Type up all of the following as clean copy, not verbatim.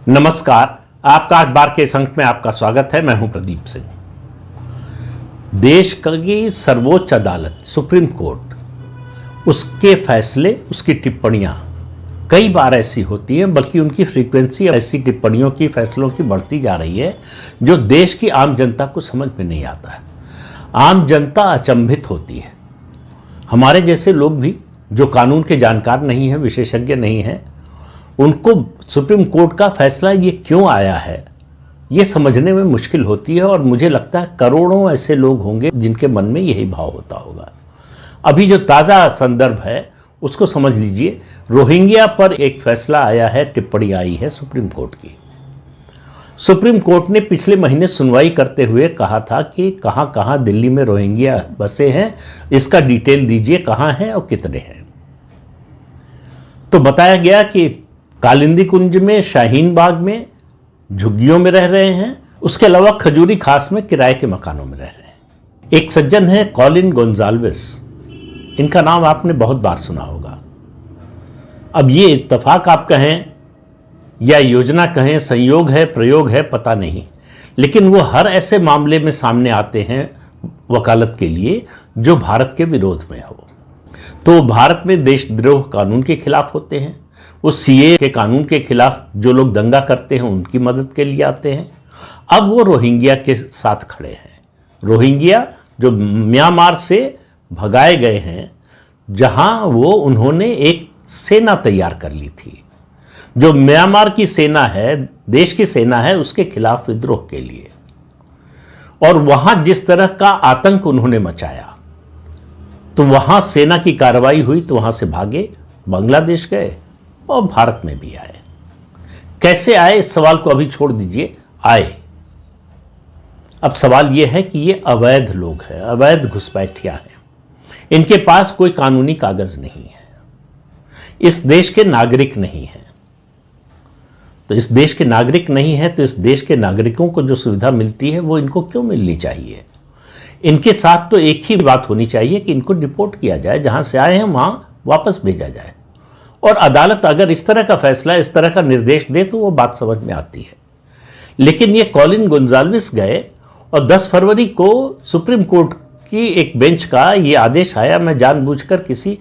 नमस्कार। आपका अखबार के इस अंक में आपका स्वागत है। मैं हूं प्रदीप सिंह। देश की सर्वोच्च अदालत सुप्रीम कोर्ट, उसके फैसले, उसकी टिप्पणियां कई बार ऐसी होती हैं, बल्कि उनकी फ्रीक्वेंसी ऐसी टिप्पणियों की, फैसलों की बढ़ती जा रही है जो देश की आम जनता को समझ में नहीं आता है। आम जनता अचंभित होती है। हमारे जैसे लोग भी जो कानून के जानकार नहीं हैं, विशेषज्ञ नहीं हैं, उनको सुप्रीम कोर्ट का फैसला ये क्यों आया है ये समझने में मुश्किल होती है। और मुझे लगता है करोड़ों ऐसे लोग होंगे जिनके मन में यही भाव होता होगा। अभी जो ताज़ा संदर्भ है उसको समझ लीजिए। रोहिंग्या पर एक फैसला आया है, टिप्पणी आई है सुप्रीम कोर्ट की। सुप्रीम कोर्ट ने पिछले महीने सुनवाई करते हुए कहा था कि कहाँ कहाँ दिल्ली में रोहिंग्या बसे हैं, इसका डिटेल दीजिए, कहाँ हैं और कितने हैं। तो बताया गया कि कालिंदी कुंज में, शाहीन बाग में, झुग्गियों में रह रहे हैं। उसके अलावा खजूरी खास में किराए के मकानों में रह रहे हैं। एक सज्जन है कॉलिन गोंजाल्विस, इनका नाम आपने बहुत बार सुना होगा। अब ये इत्तेफाक आप कहें या योजना कहें, संयोग है, प्रयोग है, पता नहीं, लेकिन वो हर ऐसे मामले में सामने आते हैं वकालत के लिए जो भारत के विरोध में हो। तो भारत में देशद्रोह कानून के खिलाफ होते हैं, वो सीए के कानून के खिलाफ जो लोग दंगा करते हैं उनकी मदद के लिए आते हैं। अब वो रोहिंग्या के साथ खड़े हैं। रोहिंग्या जो म्यांमार से भगाए गए हैं, जहां वो उन्होंने एक सेना तैयार कर ली थी, जो म्यांमार की सेना है, देश की सेना है, उसके खिलाफ विद्रोह के लिए। और वहां जिस तरह का आतंक उन्होंने मचाया, तो वहां सेना की कार्रवाई हुई तो वहां से भागे, बांग्लादेश गए और भारत में भी आए। कैसे आए इस सवाल को अभी छोड़ दीजिए, आए। अब सवाल यह है कि ये अवैध लोग हैं, अवैध घुसपैठिया हैं। इनके पास कोई कानूनी कागज नहीं है, इस देश के नागरिक नहीं है। तो इस देश के नागरिक नहीं है तो इस देश के नागरिकों को जो सुविधा मिलती है वो इनको क्यों मिलनी चाहिए? इनके साथ तो एक ही बात होनी चाहिए कि इनको डिपोर्ट किया जाए, जहां से आए हैं वहां वापस भेजा जाए। और अदालत अगर इस तरह का फैसला, इस तरह का निर्देश दे तो वो बात समझ में आती है। लेकिन ये कॉलिन गोंजाल्विस गए और 10 फरवरी को सुप्रीम कोर्ट की एक बेंच का ये आदेश आया। मैं जानबूझकर किसी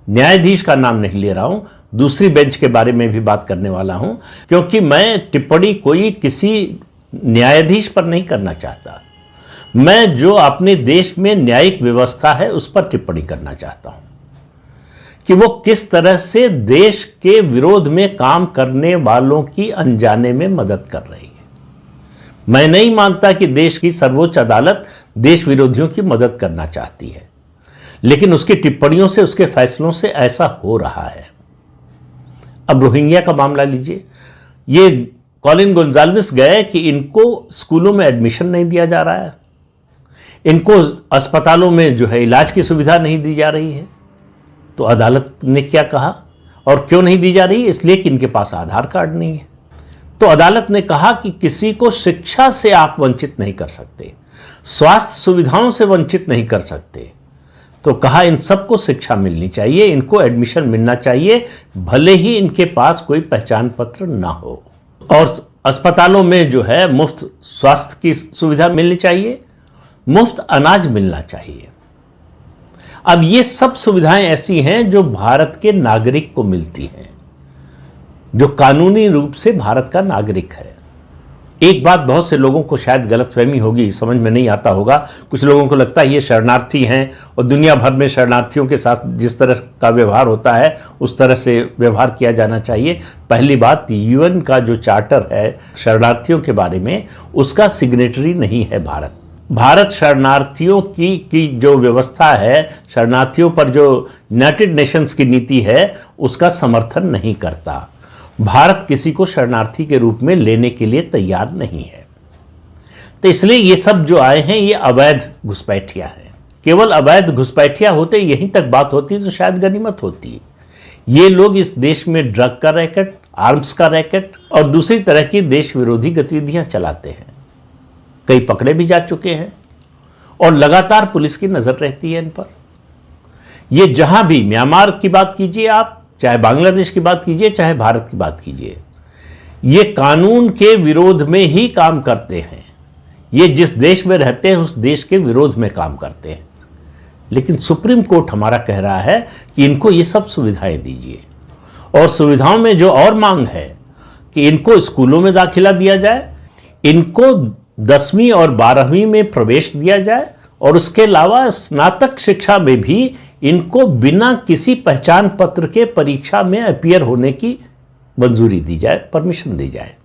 न्यायाधीश का नाम नहीं ले रहा हूं, दूसरी बेंच के बारे में भी बात करने वाला हूं, क्योंकि मैं टिप्पणी कोई किसी न्यायाधीश पर नहीं करना चाहता। मैं जो अपने देश में न्यायिक व्यवस्था है उस पर टिप्पणी करना चाहता हूं कि वो किस तरह से देश के विरोध में काम करने वालों की अनजाने में मदद कर रही है। मैं नहीं मानता कि देश की सर्वोच्च अदालत देश विरोधियों की मदद करना चाहती है, लेकिन उसकी टिप्पणियों से, उसके फैसलों से ऐसा हो रहा है। अब रोहिंग्या का मामला लीजिए। ये कॉलिन गोंजाल्विस गए कि इनको स्कूलों में एडमिशन नहीं दिया जा रहा है, इनको अस्पतालों में जो है इलाज की सुविधा नहीं दी जा रही है। तो अदालत ने क्या कहा, और क्यों नहीं दी जा रही? इसलिए कि इनके पास आधार कार्ड नहीं है। तो अदालत ने कहा कि किसी को शिक्षा से आप वंचित नहीं कर सकते, स्वास्थ्य सुविधाओं से वंचित नहीं कर सकते। तो कहा इन सबको शिक्षा मिलनी चाहिए, इनको एडमिशन मिलना चाहिए, भले ही इनके पास कोई पहचान पत्र ना हो। और अस्पतालों में जो है मुफ्त स्वास्थ्य की सुविधा मिलनी चाहिए, मुफ्त अनाज मिलना चाहिए। अब ये सब सुविधाएं ऐसी हैं जो भारत के नागरिक को मिलती हैं, जो कानूनी रूप से भारत का नागरिक है। एक बात बहुत से लोगों को शायद गलतफहमी होगी, समझ में नहीं आता होगा। कुछ लोगों को लगता है ये शरणार्थी हैं और दुनिया भर में शरणार्थियों के साथ जिस तरह का व्यवहार होता है उस तरह से व्यवहार किया जाना चाहिए। पहली बात, यूएन का जो चार्टर है शरणार्थियों के बारे में, उसका सिग्नेटरी नहीं है भारत। भारत शरणार्थियों की जो व्यवस्था है, शरणार्थियों पर जो यूनाइटेड नेशंस की नीति है, उसका समर्थन नहीं करता। भारत किसी को शरणार्थी के रूप में लेने के लिए तैयार नहीं है। तो इसलिए ये सब जो आए हैं ये अवैध घुसपैठिया हैं। केवल अवैध घुसपैठिया होते, यहीं तक बात होती तो शायद गनीमत होती। ये लोग इस देश में ड्रग का रैकेट, आर्म्स का रैकेट और दूसरी तरह की देश विरोधी गतिविधियां चलाते हैं। कई पकड़े भी जा चुके हैं और लगातार पुलिस की नजर रहती है इन पर। ये जहां भी, म्यांमार की बात कीजिए आप, चाहे बांग्लादेश की बात कीजिए, चाहे भारत की बात कीजिए, ये कानून के विरोध में ही काम करते हैं। ये जिस देश में रहते हैं उस देश के विरोध में काम करते हैं। लेकिन सुप्रीम कोर्ट हमारा कह रहा है कि इनको ये सब सुविधाएं दीजिए, और सुविधाओं में जो और मांग है कि इनको स्कूलों में दाखिला दिया जाए, इनको 10वीं और 12वीं में प्रवेश दिया जाए, और उसके अलावा स्नातक शिक्षा में भी इनको बिना किसी पहचान पत्र के परीक्षा में अपीयर होने की मंजूरी दी जाए, परमिशन दी जाए।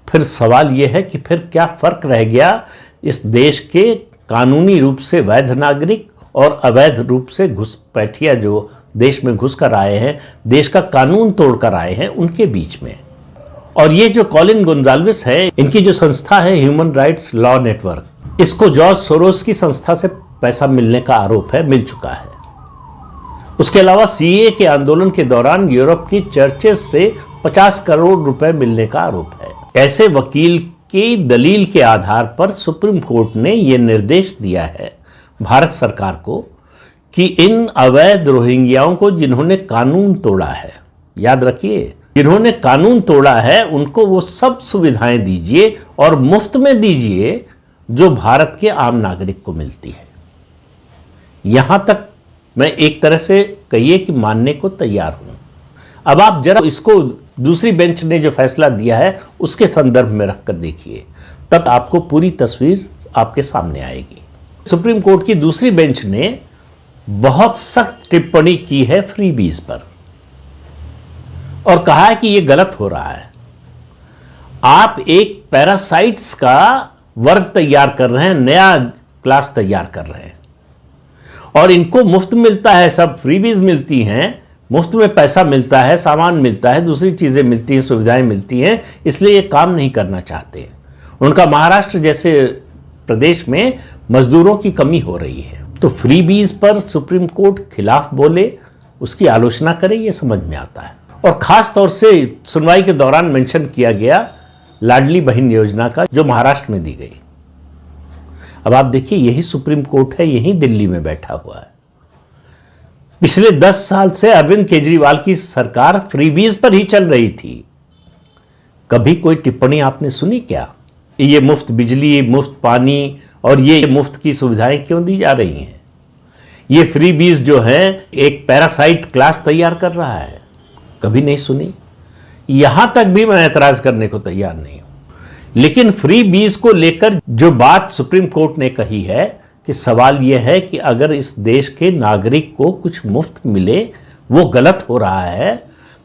फिर सवाल यह है कि फिर क्या फर्क रह गया इस देश के कानूनी रूप से वैध नागरिक और अवैध रूप से घुसपैठिया जो देश में घुसकर आए हैं, देश का कानून तोड़कर आए हैं, उनके बीच में। और ये जो कॉलिन गोंजाल्विस है, इनकी जो संस्था है ह्यूमन राइट्स लॉ नेटवर्क, इसको जॉर्ज सोरोस की संस्था से पैसा मिलने का आरोप है, मिल चुका है। उसके अलावा सीए के आंदोलन के दौरान यूरोप की चर्चेस से 50 करोड़ रुपए मिलने का आरोप है। ऐसे वकील की दलील के आधार पर सुप्रीम कोर्ट ने यह निर्देश दिया है भारत सरकार को कि इन अवैध रोहिंग्याओं को जिन्होंने कानून तोड़ा है, याद रखिए, जिन्होंने कानून तोड़ा है, उनको वो सब सुविधाएं दीजिए और मुफ्त में दीजिए जो भारत के आम नागरिक को मिलती है। यहां तक मैं एक तरह से कहिए कि मानने को तैयार हूं। अब आप जरा इसको दूसरी बेंच ने जो फैसला दिया है उसके संदर्भ में रखकर देखिए, तब आपको पूरी तस्वीर आपके सामने आएगी। सुप्रीम कोर्ट की दूसरी बेंच ने बहुत सख्त टिप्पणी की है फ्रीबीज पर और कहा है कि यह गलत हो रहा है। आप एक पैरासाइट्स का वर्ग तैयार कर रहे हैं, नया क्लास तैयार कर रहे हैं, और इनको मुफ्त मिलता है, सब फ्रीबीज मिलती हैं, मुफ्त में पैसा मिलता है, सामान मिलता है, दूसरी चीजें मिलती हैं, सुविधाएं मिलती हैं, इसलिए ये काम नहीं करना चाहते। उनका महाराष्ट्र जैसे प्रदेश में मजदूरों की कमी हो रही है, तो फ्रीबीज पर सुप्रीम कोर्ट खिलाफ बोले, उसकी आलोचना करे, ये समझ में आता है। और खास तौर से सुनवाई के दौरान मेंशन किया गया लाडली बहन योजना का, जो महाराष्ट्र में दी गई। अब आप देखिए, यही सुप्रीम कोर्ट है, यही दिल्ली में बैठा हुआ है। पिछले 10 साल से अरविंद केजरीवाल की सरकार फ्रीबीज पर ही चल रही थी। कभी कोई टिप्पणी आपने सुनी क्या? ये मुफ्त बिजली, मुफ्त पानी और ये मुफ्त की सुविधाएं क्यों दी जा रही हैं? ये फ्रीबीज जो है एक पैरासाइट क्लास तैयार कर रहा है, कभी नहीं सुनी। यहां तक भी मैं एतराज करने को तैयार नहीं हूं। लेकिन फ्रीबीज को लेकर जो बात सुप्रीम कोर्ट ने कही है कि सवाल यह है कि अगर इस देश के नागरिक को कुछ मुफ्त मिले, वो गलत हो रहा है,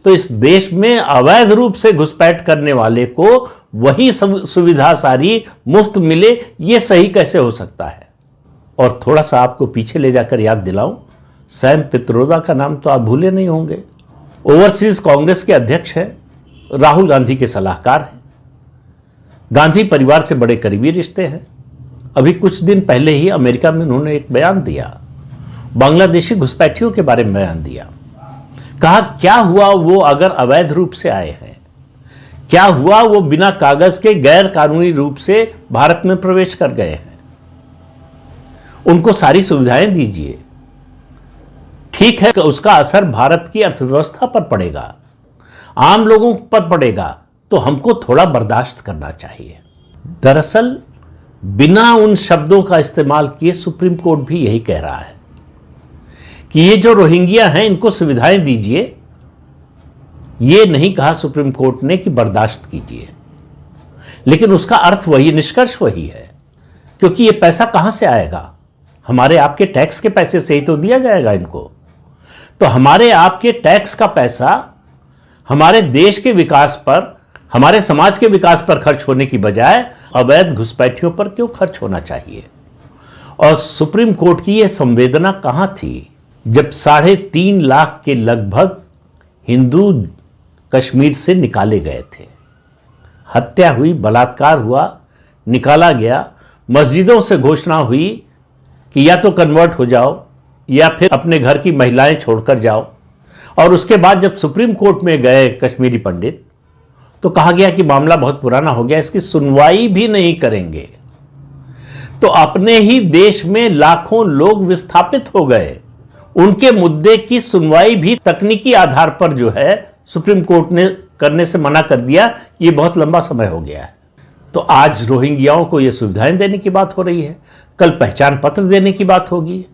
तो इस देश में अवैध रूप से घुसपैठ करने वाले को वही सुविधा सारी मुफ्त मिले, ये सही कैसे हो सकता है? और थोड़ा सा आपको पीछे ले जाकर याद दिलाऊं, सैम पित्रोदा का नाम तो आप भूले नहीं होंगे। ओवरसीज कांग्रेस के अध्यक्ष हैं, राहुल गांधी के सलाहकार हैं, गांधी परिवार से बड़े करीबी रिश्ते हैं। अभी कुछ दिन पहले ही अमेरिका में उन्होंने एक बयान दिया, बांग्लादेशी घुसपैठियों के बारे में बयान दिया। कहा क्या हुआ वो अगर अवैध रूप से आए हैं, क्या हुआ वो बिना कागज के गैर कानूनी रूप से भारत में प्रवेश कर गए हैं, उनको सारी सुविधाएं दीजिए। ठीक है कि उसका असर भारत की अर्थव्यवस्था पर पड़ेगा, आम लोगों पर पड़ेगा, तो हमको थोड़ा बर्दाश्त करना चाहिए। दरअसल बिना उन शब्दों का इस्तेमाल किए सुप्रीम कोर्ट भी यही कह रहा है कि ये जो रोहिंग्या हैं इनको सुविधाएं दीजिए। ये नहीं कहा सुप्रीम कोर्ट ने कि बर्दाश्त कीजिए, लेकिन उसका अर्थ वही, निष्कर्ष वही है, क्योंकि ये पैसा कहां से आएगा? हमारे आपके टैक्स के पैसे से ही तो दिया जाएगा इनको। तो हमारे आपके टैक्स का पैसा हमारे देश के विकास पर, हमारे समाज के विकास पर खर्च होने की बजाय अवैध घुसपैठियों पर क्यों खर्च होना चाहिए? और सुप्रीम कोर्ट की यह संवेदना कहां थी जब 3.5 लाख के लगभग हिंदू कश्मीर से निकाले गए थे? हत्या हुई, बलात्कार हुआ, निकाला गया, मस्जिदों से घोषणा हुई कि या तो कन्वर्ट हो जाओ या फिर अपने घर की महिलाएं छोड़कर जाओ। और उसके बाद जब सुप्रीम कोर्ट में गए कश्मीरी पंडित, तो कहा गया कि मामला बहुत पुराना हो गया, इसकी सुनवाई भी नहीं करेंगे। तो अपने ही देश में लाखों लोग विस्थापित हो गए, उनके मुद्दे की सुनवाई भी तकनीकी आधार पर जो है सुप्रीम कोर्ट ने करने से मना कर दिया, ये बहुत लंबा समय हो गया है। तो आज रोहिंग्याओं को ये सुविधाएं देने की बात हो रही है, कल पहचान पत्र देने की बात होगी,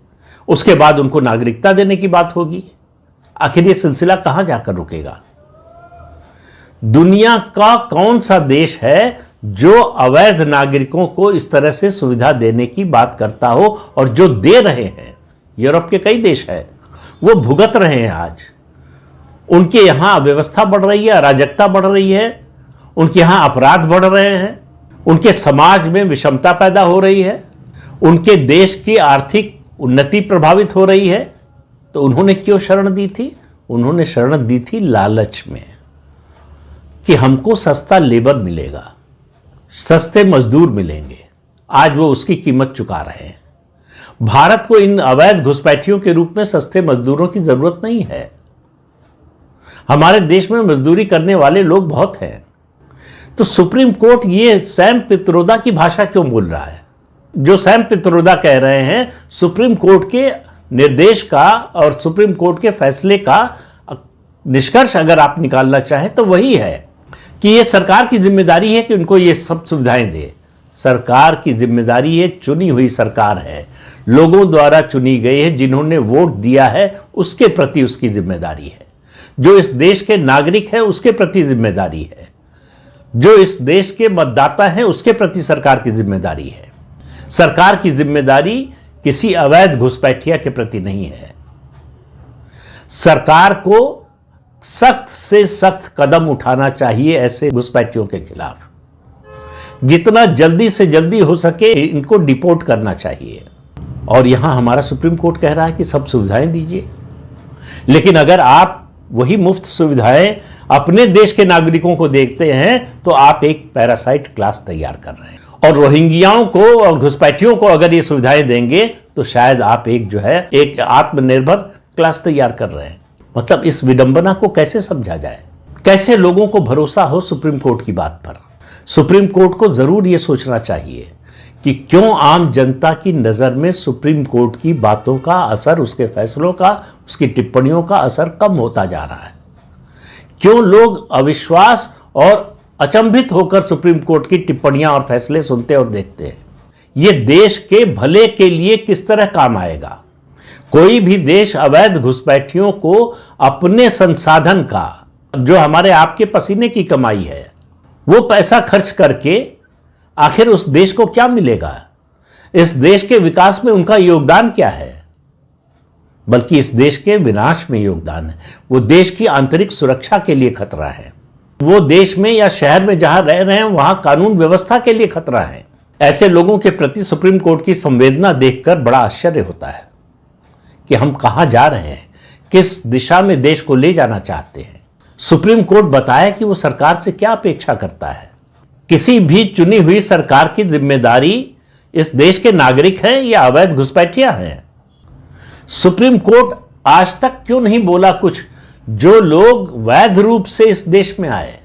उसके बाद उनको नागरिकता देने की बात होगी। आखिर ये सिलसिला कहां जाकर रुकेगा? दुनिया का कौन सा देश है जो अवैध नागरिकों को इस तरह से सुविधा देने की बात करता हो? और जो दे रहे हैं, यूरोप के कई देश हैं, वो भुगत रहे हैं। आज उनके यहां अव्यवस्था बढ़ रही है, अराजकता बढ़ रही है, उनके यहां अपराध बढ़ रहे हैं, उनके समाज में विषमता पैदा हो रही है, उनके देश की आर्थिक उन्नति प्रभावित हो रही है। तो उन्होंने क्यों शरण दी थी? उन्होंने शरण दी थी लालच में कि हमको सस्ता लेबर मिलेगा, सस्ते मजदूर मिलेंगे। आज वो उसकी कीमत चुका रहे हैं। भारत को इन अवैध घुसपैठियों के रूप में सस्ते मजदूरों की जरूरत नहीं है। हमारे देश में मजदूरी करने वाले लोग बहुत हैं। तो सुप्रीम कोर्ट ये सैम पित्रोदा की भाषा क्यों बोल रहा है? जो सैम पित्रोदा कह रहे हैं, सुप्रीम कोर्ट के निर्देश का और सुप्रीम कोर्ट के फैसले का निष्कर्ष अगर आप निकालना चाहें तो वही है कि ये सरकार की जिम्मेदारी है कि उनको ये सब सुविधाएं दे। सरकार की जिम्मेदारी है, चुनी हुई सरकार है, लोगों द्वारा चुनी गई है, जिन्होंने वोट दिया है उसके प्रति उसकी जिम्मेदारी है। जो इस देश के नागरिक है उसके प्रति जिम्मेदारी है। जो इस देश के मतदाता हैं उसके प्रति सरकार की जिम्मेदारी है। सरकार की जिम्मेदारी किसी अवैध घुसपैठिया के प्रति नहीं है। सरकार को सख्त से सख्त कदम उठाना चाहिए ऐसे घुसपैठियों के खिलाफ। जितना जल्दी से जल्दी हो सके इनको डिपोर्ट करना चाहिए। और यहां हमारा सुप्रीम कोर्ट कह रहा है कि सब सुविधाएं दीजिए, लेकिन अगर आप वही मुफ्त सुविधाएं अपने देश के नागरिकों को देखते हैं तो आप एक पैरासाइट क्लास तैयार कर रहे हैं। और रोहिंग्याओं को और घुसपैठियों को अगर ये सुविधाएं देंगे तो शायद आप एक आत्मनिर्भर क्लास तैयार कर रहे हैं। मतलब इस विडंबना को कैसे समझा जाए? कैसे लोगों को भरोसा हो सुप्रीम कोर्ट की बात पर? सुप्रीम कोर्ट को जरूर यह सोचना चाहिए कि क्यों आम जनता की नजर में सुप्रीम कोर्ट की बातों का असर, उसके फैसलों का, उसकी टिप्पणियों का असर कम होता जा रहा है। क्यों लोग अविश्वास और अचंभित होकर सुप्रीम कोर्ट की टिप्पणियां और फैसले सुनते और देखते हैं। यह देश के भले के लिए किस तरह काम आएगा? कोई भी देश अवैध घुसपैठियों को अपने संसाधन का, जो हमारे आपके पसीने की कमाई है, वो पैसा खर्च करके आखिर उस देश को क्या मिलेगा? इस देश के विकास में उनका योगदान क्या है? बल्कि इस देश के विनाश में योगदान है। वो देश की आंतरिक सुरक्षा के लिए खतरा है। वो देश में या शहर में जहां रह रहे हैं वहां कानून व्यवस्था के लिए खतरा है। ऐसे लोगों के प्रति सुप्रीम कोर्ट की संवेदना देखकर बड़ा आश्चर्य होता है कि हम कहां जा रहे हैं, किस दिशा में देश को ले जाना चाहते हैं। सुप्रीम कोर्ट बताए कि वो सरकार से क्या अपेक्षा करता है। किसी भी चुनी हुई सरकार की जिम्मेदारी इस देश के नागरिक हैं या अवैध घुसपैठिया हैं? सुप्रीम कोर्ट आज तक क्यों नहीं बोला कुछ? जो लोग वैध रूप से इस देश में आए,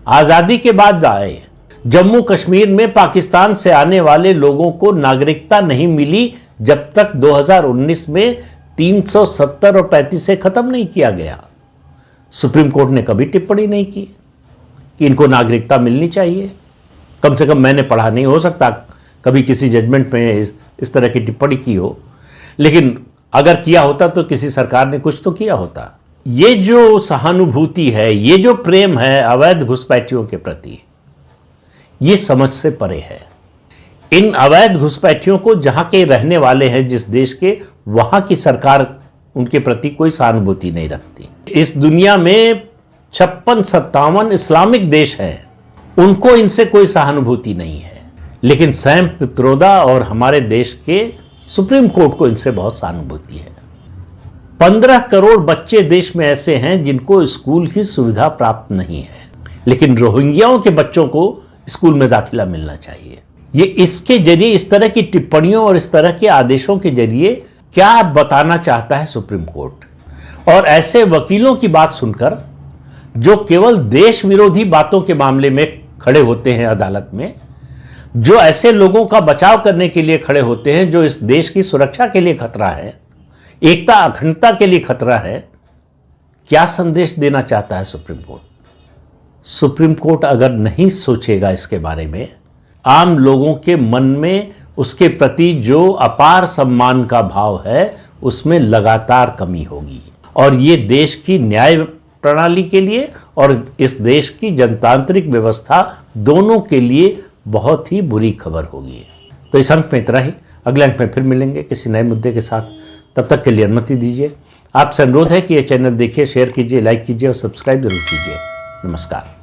आजादी के बाद आए, जम्मू कश्मीर में पाकिस्तान से आने वाले लोगों को नागरिकता नहीं मिली जब तक 2019 में 370 और 35 से खत्म नहीं किया गया। सुप्रीम कोर्ट ने कभी टिप्पणी नहीं की कि इनको नागरिकता मिलनी चाहिए। कम से कम मैंने पढ़ा, नहीं हो सकता कभी किसी जजमेंट में इस तरह की टिप्पणी की हो, लेकिन अगर किया होता तो किसी सरकार ने कुछ तो किया होता। ये जो सहानुभूति है, ये जो प्रेम है अवैध घुसपैठियों के प्रति, ये समझ से परे है। इन अवैध घुसपैठियों को जहां के रहने वाले हैं जिस देश के, वहां की सरकार उनके प्रति कोई सहानुभूति नहीं रखती। इस दुनिया में 56-57 इस्लामिक देश हैं, उनको इनसे कोई सहानुभूति नहीं है, लेकिन सैम पित्रोदा और हमारे देश के सुप्रीम कोर्ट को इनसे बहुत सहानुभूति है। 15 करोड़ बच्चे देश में ऐसे हैं जिनको स्कूल की सुविधा प्राप्त नहीं है, लेकिन रोहिंग्याओं के बच्चों को स्कूल में दाखिला मिलना चाहिए। ये इसके जरिए, इस तरह की टिप्पणियों और इस तरह के आदेशों के जरिए क्या बताना चाहता है सुप्रीम कोर्ट? और ऐसे वकीलों की बात सुनकर जो केवल देश विरोधी बातों के मामले में खड़े होते हैं अदालत में, जो ऐसे लोगों का बचाव करने के लिए खड़े होते हैं जो इस देश की सुरक्षा के लिए खतरा है, एकता अखंडता के लिए खतरा है, क्या संदेश देना चाहता है सुप्रीम कोर्ट? सुप्रीम कोर्ट अगर नहीं सोचेगा इसके बारे में, आम लोगों के मन में उसके प्रति जो अपार सम्मान का भाव है उसमें लगातार कमी होगी, और ये देश की न्याय प्रणाली के लिए और इस देश की जनतांत्रिक व्यवस्था दोनों के लिए बहुत ही बुरी खबर होगी। तो इस अंक में इतना ही, अगले अंक में फिर मिलेंगे किसी नए मुद्दे के साथ। तब तक के लिए अनुमति दीजिए। आपसे अनुरोध है कि ये चैनल देखिए, शेयर कीजिए, लाइक कीजिए और सब्सक्राइब जरूर कीजिए। नमस्कार।